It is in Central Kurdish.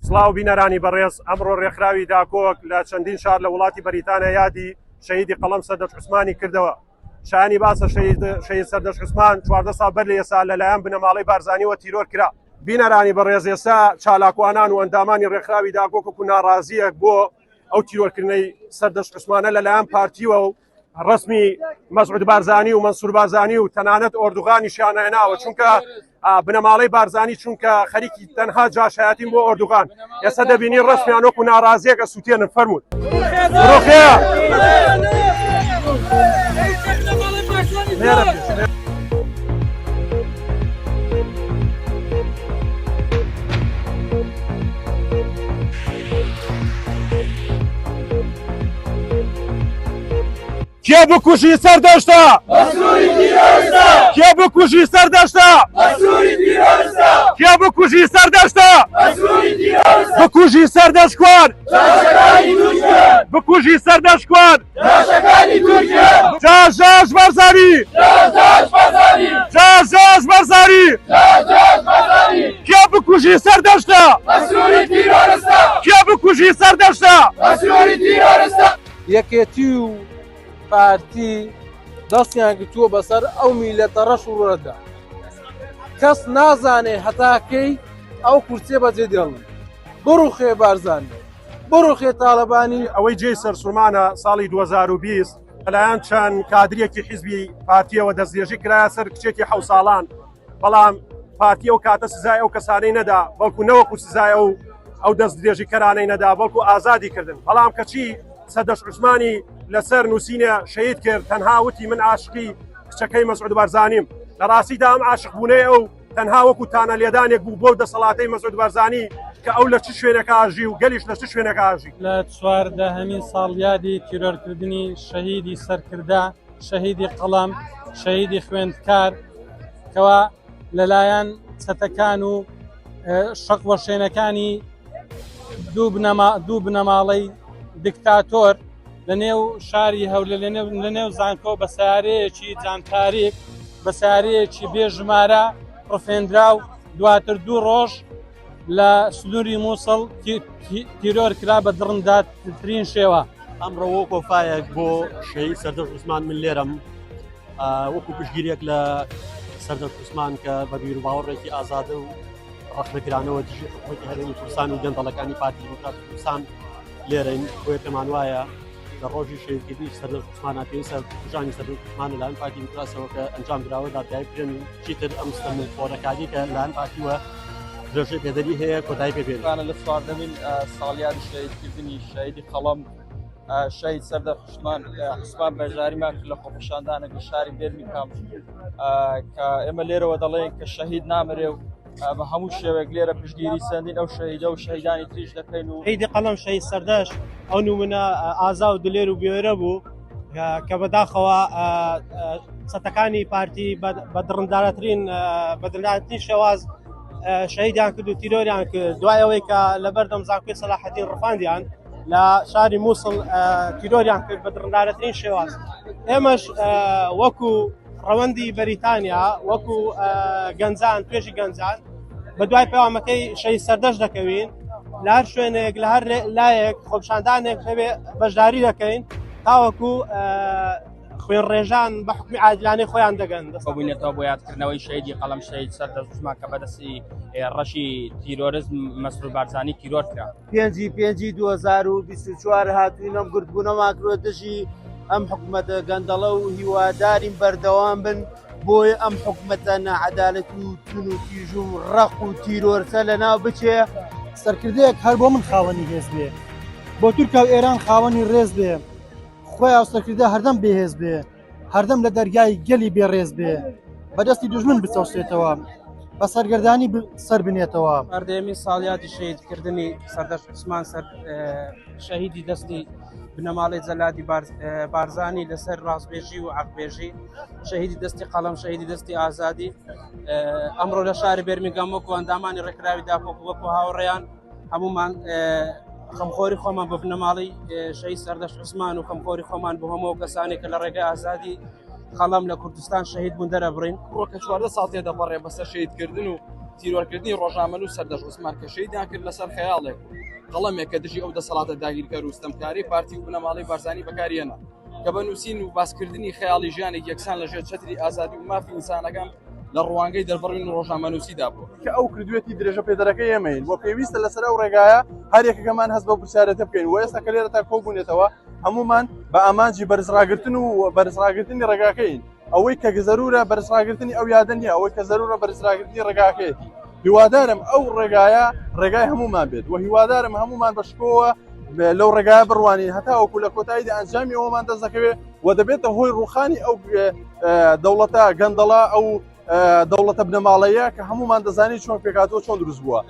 سڵاو بینەرانی بەڕێز ئەمڕۆ ڕێکخراوی داکۆک لە چەندین شار لە وڵاتی بەریتانیا یادی شەهیدی قەڵەم سەردەش عوسمانی کردەوە. شایانی باسە شەهید سەردەش عوسمان 14 ساڵ بەر لە ئێستا لەلایەن بنەماڵەی بارزانیەوە تیرۆر کرا. بینەرانی بەڕێز ئێستا چالاکوانان و ئەندامانی ڕێکخراوی داکۆک و ناڕازیەک بۆ ئەو تیرۆرکردنەی سەردەش عوسمانە لەلایەن پارتیوە و ڕسمی مەسعود بارزانی و مەنسوور بارزانی و تەنانەت ئۆردوغانی شانەهێناوە، چونکە بنەماڵەی بارزانی چونکە خەریکی تەنها جاشایەتین بۆ ئۆردوغان. ئێستا دەبینی ڕسمیان وەکو ناڕازیەکە سووتێنن فەرموون ڕۆخەیە کێ بکوژی سەردەشتا؟ کێ بکوژی سەردەشتا؟ کێ بکوژی سەردەشتا؟ بکوژی سەردەشکوان بکوژی سەردەشکوان جاژاژ بەرزانی جاژاژ بەرزانی کێ بکوژی سەردەشتا؟ کێ بکوژی سەردەشتا؟ یەکێتی و پارتی دەستیان گرتووە بەسەر ئەو میلەتە ڕەش و ڕەدا. کەس نازانێ هەتاکەی ئەو کورسێ بەجێ دێڵن. بڕوخێ بارزانی، بڕوخێ تاڵەبانی. ئەوەی جێی سەرسوورمانە ساڵی 2020 لەلایەن چەند کادرێکی حیزبی پارتیەوە دەستدرێژی کرایە سەر کچێکی 7 ساڵان، بەڵام پارتی ئەو کاتە سزای ئەو کەسانەی نەدا، بەڵکو نەوەکو سزای ئەو دەستدرێژی کەرانەی نەدا، بەڵکو ئازادی کردن. بەڵام کەچی سەردەش عوسمانی لەسەر نووسینە شەهید کرد، تەنها وتی من عاشقی کچەکەی مەسعود بارزانیم. لە ڕاستیدا ئەم عاشق بوونەی ئەو تەنها وەکو تانە لێدانێک بوو بۆ دەسەڵاتەی مەسعود بارزانی کە ئەو لە چ شوێنێکە ئاژی و گەلیش لە چ شوێنێکە ئاژی. لە 14 ساڵ یادی تیرۆرکردنی شەهیدی سەرکردا، شەهیدی قەڵەم، شەهیدی خوێندکار کەوا لەلایەن چەتەکان و شەق وەشێنەکانی دوو بنەماڵەی دیکتاتۆر لە نێو شاری هەولێر لە نێو زانکۆ بە سیارەیەکی جانتاریک بە سیارەیەکی بێژمارە ڕفێنراو دواتر 2 ڕۆژ لە سنووری مووسڵ تیرۆر کرا بە دڕنداترین شێوە. ئەمڕۆ وەکو کۆفایەک بۆ شەهید سەردەش عوسمان من لێرەم وەکو پشتگیریەک لە سەردەش عوسمان کە بە بیر و باوەڕێکی ئازادە و ڕەخنەگرانەوە دژی حکومەتی هەرێمی کوردستان و گەندەڵەکانی پارتی دیموکراتی کوردستان لێرەین. بۆیە پێمان وایە لە ڕۆژی شەهیدکردنی سەردەش عوسمانە پێویستە کوژانی سەردەش عوسمان لەلایەن پارتی دیموکراسیەوە کە ئەنجام درراوە دادگای بکرێن و چیتر ئەم ستەمکۆرەکانی کە لەلایەن پارتیوە درێژەی پێدەری هەیە کۆتایی پێبێن. لە 14مین ساڵیادی شەهیدکردنی شەهیدی قەڵەم شەهید سەردەش عوسمان بەژاریمان کرد لە خۆپیشاندانێک لە شاری بێرمینگهام کە ئێمە لێرەوە دەڵێن کە شەهید نامرێ و بە هەموو شێوێک لێرە پشتگیری سەندین ئەو شەهیدە و شەهیدانی تریش دەکەین. و شەهیدی قەڵەم شەهید سەردەش ئەو نمونە ئازا و دلێر و بێوێرە بوو کە بەداخەوە سەتەکانی پارتی بە دڕندارەترین شێواز شەهیدیان کرد و تیرۆریان کرد. دوای ئەوەی کە لەبەردەم زانکۆی سەلاحەدین ڕفاندیان لە شاری مووسڵ تیرۆریان کرد بە دڕندارەترین شێواز. ئێمەش وەکو ڕەوەندی بەریتانیا وەکو گەنجان توێژی گەنجان بە دوای پەیامەکەی شەهید سەردەش دەکەوین، لە هەر شوێنێک لە هەر لایەک خۆپیشاندانێک هەبێ بەشداری دەکەین تاوەکو خوێن ڕێژان بە حکمی عادلانەی خۆیان دەگەن. بووینێتەوە بۆ یادکردنەوەی شەهیدی قەڵەم شەهید سەردەش عوسمان کە بەدەستی ڕەشی تیرۆریزم مەسعود بارزانی تیرۆر کرا. 5/5/2024 هاتووینەم گرتبوونەمان کرۆ دژی ئەم حکومەتە گەندەڵە و هیوادارین بەردەوام بن بۆیە ئەم حکومەتە نەعەدالەت و تون و تیژ و ڕەق و تیرۆرسە لەناو بچێ. سەرکردەیەک هەر بۆ من خاوەنی هێز بێ، بۆ تورکیا و ئێران خاوەنی ڕێز بێ، خۆی سەرکردە هەردەم بێهێز بێ، هەردەم لە دەرگای گەلی بێڕێز بێ، بەدەستی دوژمن بچەوشێتەوە، بە سەرگەردانی سەر بنێتەوە. 14مین ساڵیادی شەهیدکردنی سەردەش عوسمان شەهیدی دەستی بنەماڵی جەلادی بارزانی لەسەر ڕاستبێژی و عەقبێژی، شەهیدی دەستی قەڵەم، شەهیدی دەستی ئازادی. ئەمڕۆ لە شاری بێرمینگهام وەکو ئەندامانی ڕێکخراوی داکۆک وەکو هاوڕێیان هەمومان خەمخۆری خۆمان بە بنەماڵی شەهید سەردەش عوسمان و خەمخۆری خۆمان بۆ هەموو کەسانێک کە لە ڕێگەی ئازادی قەڵەم لە کوردستان شەهید بوون دەرەبڕین. وەکە 14 ساڵ تێدەپەڕێ بەسەر شەهیدکردن و تیرۆرکردنی ڕۆژنامە و سەردەش عوسمان کە شەیدیان کرد لەسەر خەیاڵێک قەڵەمێک کە دژی ئەو دەسەڵاتە داگیرکەر و ستەمکاری پارتی و بنەماڵەی بارزانی بەکارهێنا کە بە نووسین و باسکردنی خەیاڵی ژیانێک یەکسان لەژێر چەتری ئازادی و مافی ئینسانەکان لە ڕوانگەی دەربڕین و ڕۆژنامە نووسیدا بوو کە ئەو کردوێتی درێژە پێدەرەکەی ئێمەین بۆ پێویستە لەسەر ئەو ڕێگایە هەر یەکەکەمان هەست بە پرسیارەتە بکەین و ئێستا کە لێرە تا کۆبوونێتەوە هەمومان بە ئامانجی بەرزڕاگرتن و بەرزڕاگرتنی ڕێگاکەین ئەوەی کە زەرورە بەرزڕاگرتنی ئەو یادە نیە ئەوەی کە زەرورە بەرزڕاگرتنی ڕێگاکەیەتی هیوادارم ئەو ڕێگایە ڕێگای هەمومان بێت و هیوادارم هەمومان بەشکۆوە لەو ڕێگایە بڕوانین هەتا وەکو لە کۆتاییدا ئەنجامی ئەومان دەست دەکەوێت و دەبێتە هۆی ڕوخانی ئەو دەوڵەتە گەندەڵا ئەو دەوڵەتە بنەماڵەیە کە هەمومان دەزانین چۆن پێکاتەوە چۆن دروست بووە.